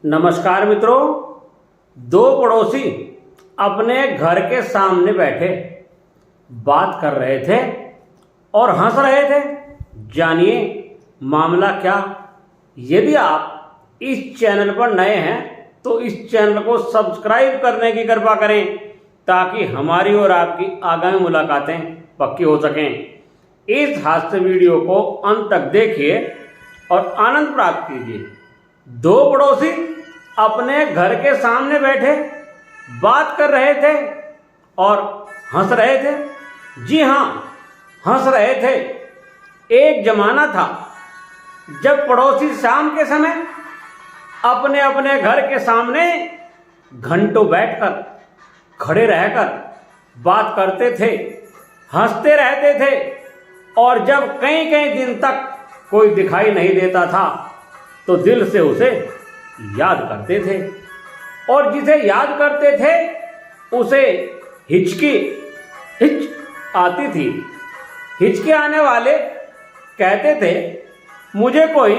नमस्कार मित्रों। दो पड़ोसी अपने घर के सामने बैठे बात कर रहे थे और हंस रहे थे। जानिए मामला क्या। यदि आप इस चैनल पर नए हैं तो इस चैनल को सब्सक्राइब करने की कृपा करें ताकि हमारी और आपकी आगामी मुलाकातें पक्की हो सकें। इस हास्य वीडियो को अंत तक देखिए और आनंद प्राप्त कीजिए। दो पड़ोसी अपने घर के सामने बैठे बात कर रहे थे और हंस रहे थे। जी हाँ, हंस रहे थे। एक जमाना था जब पड़ोसी शाम के समय अपने अपने घर के सामने घंटों बैठकर खड़े रहकर बात करते थे, हंसते रहते थे और जब कई कई दिन तक कोई दिखाई नहीं देता था तो दिल से उसे याद करते थे और जिसे याद करते थे उसे हिच आती थी। हिचकी आने वाले कहते थे मुझे कोई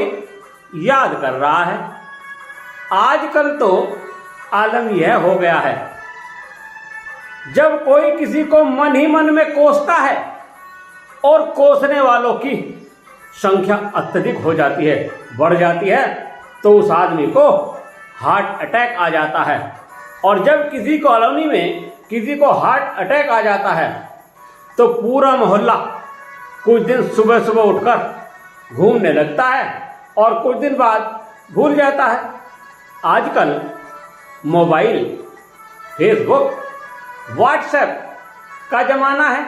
याद कर रहा है। आजकल तो आलम यह हो गया है, जब कोई किसी को मन ही मन में कोसता है और कोसने वालों की संख्या अत्यधिक हो जाती है, बढ़ जाती है, तो उस आदमी को हार्ट अटैक आ जाता है। और जब किसी कॉलोनी में किसी को हार्ट अटैक आ जाता है तो पूरा मोहल्ला कुछ दिन सुबह सुबह उठकर घूमने लगता है और कुछ दिन बाद भूल जाता है। आजकल मोबाइल, फेसबुक, व्हाट्सएप का ज़माना है।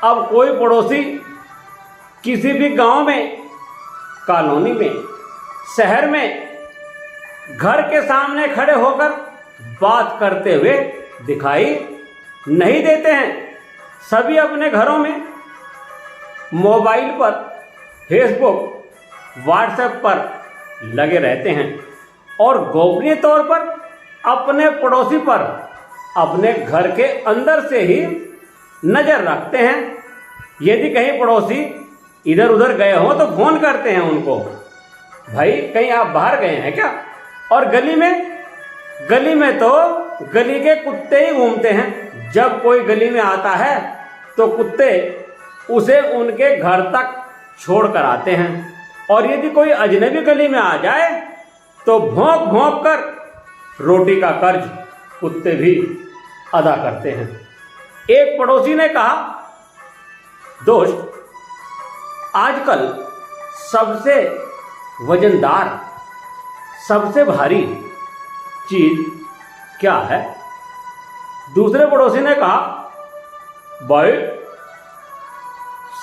अब कोई पड़ोसी किसी भी गांव में, कॉलोनी में, शहर में घर के सामने खड़े होकर बात करते हुए दिखाई नहीं देते हैं। सभी अपने घरों में मोबाइल पर, फेसबुक, व्हाट्सएप पर लगे रहते हैं और गोपनीय तौर पर अपने पड़ोसी पर अपने घर के अंदर से ही नज़र रखते हैं। यदि कहीं पड़ोसी इधर उधर गए हों तो फोन करते हैं उनको, भाई कहीं आप बाहर गए हैं क्या। और गली में तो गली के कुत्ते ही घूमते हैं। जब कोई गली में आता है तो कुत्ते उसे उनके घर तक छोड़ कर आते हैं और यदि कोई अजनबी गली में आ जाए तो भौंक भौंक कर रोटी का कर्ज कुत्ते भी अदा करते हैं। एक पड़ोसी ने कहा, दोस्त आजकल सबसे वजनदार, सबसे भारी चीज क्या है। दूसरे पड़ोसी ने कहा, भाई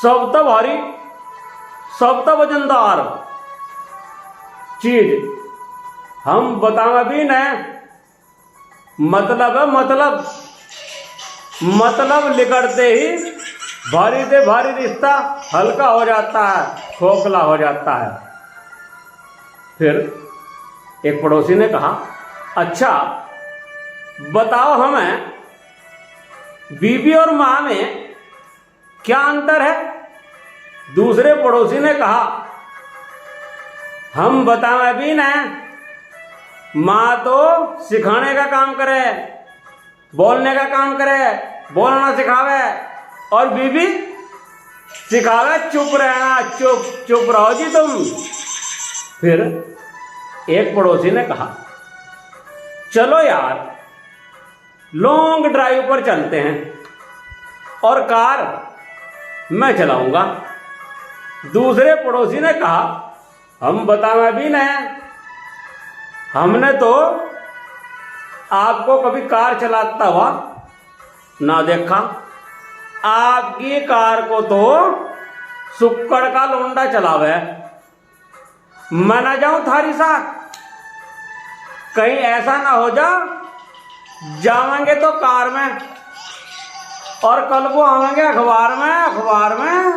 सबसे भारी, सबसे वजनदार चीज हम बतावे भी नहीं। मतलब है मतलब लिखते ही भारी से भारी रिश्ता हल्का हो जाता है, खोखला हो जाता है। फिर एक पड़ोसी ने कहा, अच्छा बताओ हमें बीबी और माँ में क्या अंतर है। दूसरे पड़ोसी ने कहा, हम बतावे भी नहीं, माँ तो सिखाने का काम करे, बोलने का काम करे, बोलना सिखावे, और बीबी सिखावे चुप रहना, चुप रहो जी तुम। फिर एक पड़ोसी ने कहा, चलो यार लॉन्ग ड्राइव पर चलते हैं और कार मैं चलाऊंगा। दूसरे पड़ोसी ने कहा, हम बतावे भी नहीं, हमने तो आपको कभी कार चलाता हुआ ना देखा। आपकी कार को तो सुक्कड़ का लोंडा चलावे। मैं ना जाऊं थारी साथ, कहीं ऐसा ना हो जा जाएंगे तो कार में और कल को आवेंगे अखबार में।